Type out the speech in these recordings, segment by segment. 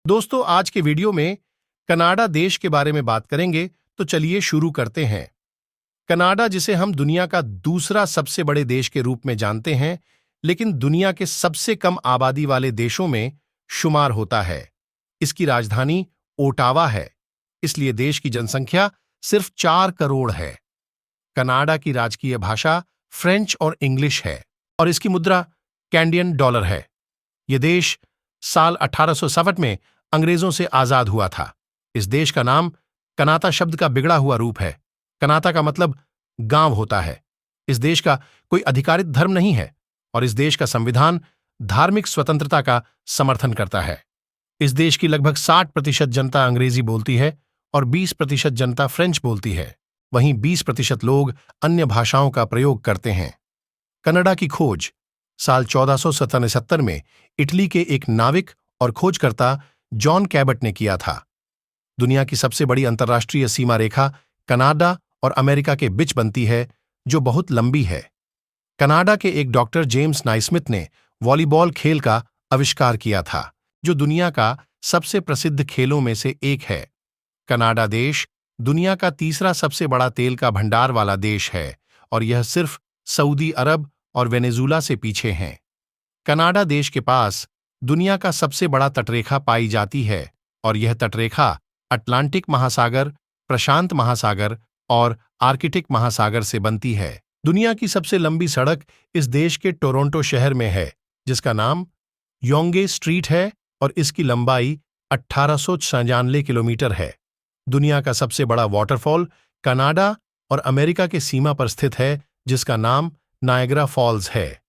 दोस्तों, आज के वीडियो में कनाडा देश के बारे में बात करेंगे, तो चलिए शुरू करते हैं। कनाडा, जिसे हम दुनिया का दूसरा सबसे बड़े देश के रूप में जानते हैं, लेकिन दुनिया के सबसे कम आबादी वाले देशों में शुमार होता है। इसकी राजधानी ओटावा है, इसलिए देश की जनसंख्या सिर्फ 4 करोड़ है। कनाडा की राजकीय भाषा फ्रेंच और इंग्लिश है और इसकी मुद्रा कैनेडियन डॉलर है। यह देश साल 1860 में अंग्रेजों से आजाद हुआ था। इस देश का नाम कनाता शब्द का बिगड़ा हुआ रूप है। कनाता का मतलब गांव होता है। इस देश का कोई अधिकारित धर्म नहीं है और इस देश का संविधान धार्मिक स्वतंत्रता का समर्थन करता है। इस देश की लगभग 60% जनता अंग्रेजी बोलती है और 20% जनता फ्रेंच बोलती है। वहीं 20% लोग अन्य भाषाओं का प्रयोग करते हैं। कनाडा की खोज साल 1477 में इटली के एक नाविक और खोजकर्ता जॉन कैबट ने किया था। दुनिया की सबसे बड़ी अंतर्राष्ट्रीय सीमा रेखा कनाडा और अमेरिका के बीच बनती है, जो बहुत लंबी है। कनाडा के एक डॉक्टर जेम्स नाइस्मिथ ने वॉलीबॉल खेल का आविष्कार किया था, जो दुनिया का सबसे प्रसिद्ध खेलों में से एक है। कनाडा देश दुनिया का तीसरा सबसे बड़ा तेल का भंडार वाला देश है और यह सिर्फ सऊदी अरब और वेनेजुला से पीछे हैं। कनाडा देश के पास दुनिया का सबसे बड़ा तटरेखा पाई जाती है और यह तटरेखा अटलांटिक महासागर, प्रशांत महासागर और आर्कटिक महासागर से बनती है। दुनिया की सबसे लंबी सड़क इस देश के टोरंटो शहर में है, जिसका नाम योंगे स्ट्रीट है और इसकी लंबाई 1896 किलोमीटर है। दुनिया का सबसे बड़ा वाटरफॉल कनाडा और अमेरिका के सीमा पर स्थित है, जिसका नाम नायग्रा फॉल्स है।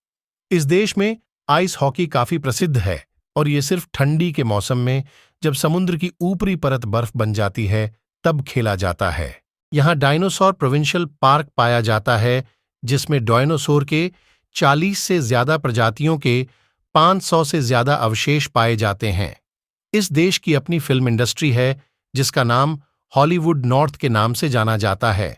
इस देश में आइस हॉकी काफी प्रसिद्ध है और ये सिर्फ ठंडी के मौसम में, जब समुद्र की ऊपरी परत बर्फ बन जाती है, तब खेला जाता है। यहाँ डायनासोर प्रोविंशियल पार्क पाया जाता है, जिसमें डायनासोर के 40 से ज्यादा प्रजातियों के 500 से ज्यादा अवशेष पाए जाते हैं। इस देश की अपनी फिल्म इंडस्ट्री है, जिसका नाम हॉलीवुड नॉर्थ के नाम से जाना जाता है।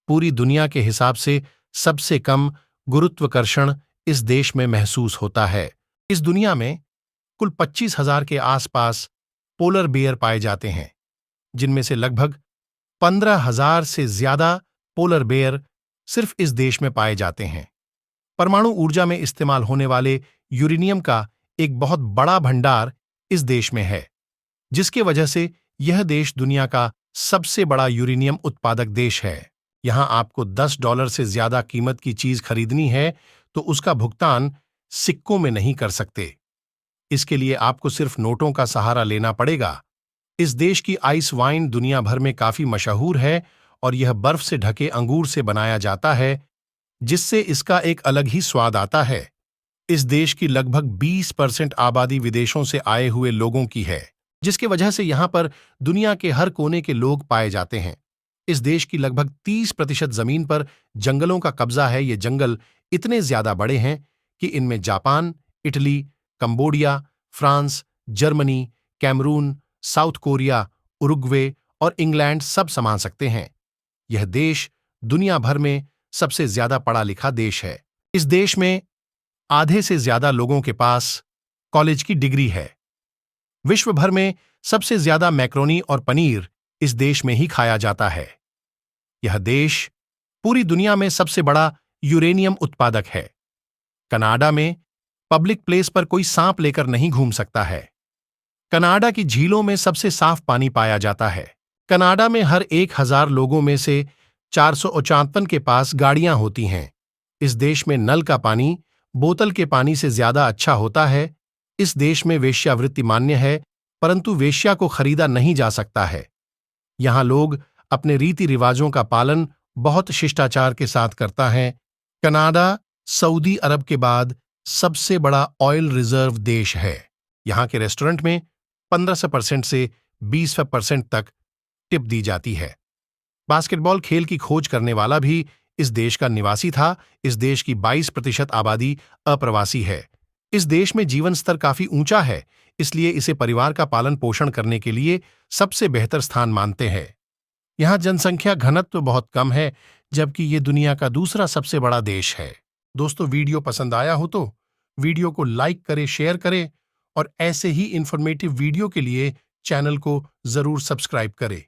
पूरी दुनिया के हिसाब से सबसे कम गुरुत्वाकर्षण इस देश में महसूस होता है। इस दुनिया में कुल 25,000 के आसपास पोलर बेयर पाए जाते हैं, जिनमें से लगभग 15,000 से ज्यादा पोलर बेयर सिर्फ इस देश में पाए जाते हैं। परमाणु ऊर्जा में इस्तेमाल होने वाले यूरेनियम का एक बहुत बड़ा भंडार इस देश में है, जिसके वजह से यह देश दुनिया का सबसे बड़ा यूरेनियम उत्पादक देश है। यहां आपको $10 से ज्यादा कीमत की चीज खरीदनी है तो उसका भुगतान सिक्कों में नहीं कर सकते। इसके लिए आपको सिर्फ नोटों का सहारा लेना पड़ेगा। इस देश की आइस वाइन दुनिया भर में काफी मशहूर है और यह बर्फ से ढके अंगूर से बनाया जाता है, जिससे इसका एक अलग ही स्वाद आता है। इस देश की लगभग 20% आबादी विदेशों से आए हुए लोगों की है, जिसकी वजह से यहां पर दुनिया के हर कोने के लोग पाए जाते हैं। इस देश की लगभग 30% जमीन पर जंगलों का कब्जा है। ये जंगल इतने ज्यादा बड़े हैं कि इनमें Japan, Italy, Cambodia, France, Germany, Cameroon, South Korea, Uruguay और इंग्लैंड सब समा सकते हैं। यह देश दुनिया भर में सबसे ज्यादा पढ़ा लिखा देश है। इस देश में आधे से ज्यादा लोगों के पास कॉलेज की डिग्री है। विश्व भर में सबसे ज्यादा मैक्रोनी और पनीर इस देश में ही खाया जाता है। यह देश पूरी दुनिया में सबसे बड़ा यूरेनियम उत्पादक है। कनाडा में पब्लिक प्लेस पर कोई सांप लेकर नहीं घूम सकता है। कनाडा की झीलों में सबसे साफ पानी पाया जाता है। कनाडा में हर 1,000 लोगों में से 454 के पास गाड़ियां होती हैं। इस देश में नल का पानी बोतल के पानी से ज्यादा अच्छा होता है। इस देश में वेश्यावृत्ति मान्य है, परंतु वेश्या को खरीदा नहीं जा सकता है। यहां लोग अपने रीति रिवाजों का पालन बहुत शिष्टाचार के साथ करता है। कनाडा सऊदी अरब के बाद सबसे बड़ा ऑयल रिजर्व देश है। यहां के रेस्टोरेंट में 15% से 20% तक टिप दी जाती है। बास्केटबॉल खेल की खोज करने वाला भी इस देश का निवासी था। इस देश की 22% आबादी अप्रवासी है। इस देश में जीवन स्तर काफी ऊंचा है, इसलिए इसे परिवार का पालन पोषण करने के लिए सबसे बेहतर स्थान मानते हैं। यहाँ जनसंख्या घनत्व बहुत कम है, जबकि ये दुनिया का दूसरा सबसे बड़ा देश है। दोस्तों, वीडियो पसंद आया हो तो वीडियो को लाइक करें, शेयर करें और ऐसे ही इंफॉर्मेटिव वीडियो के लिए चैनल को जरूर सब्सक्राइब करें।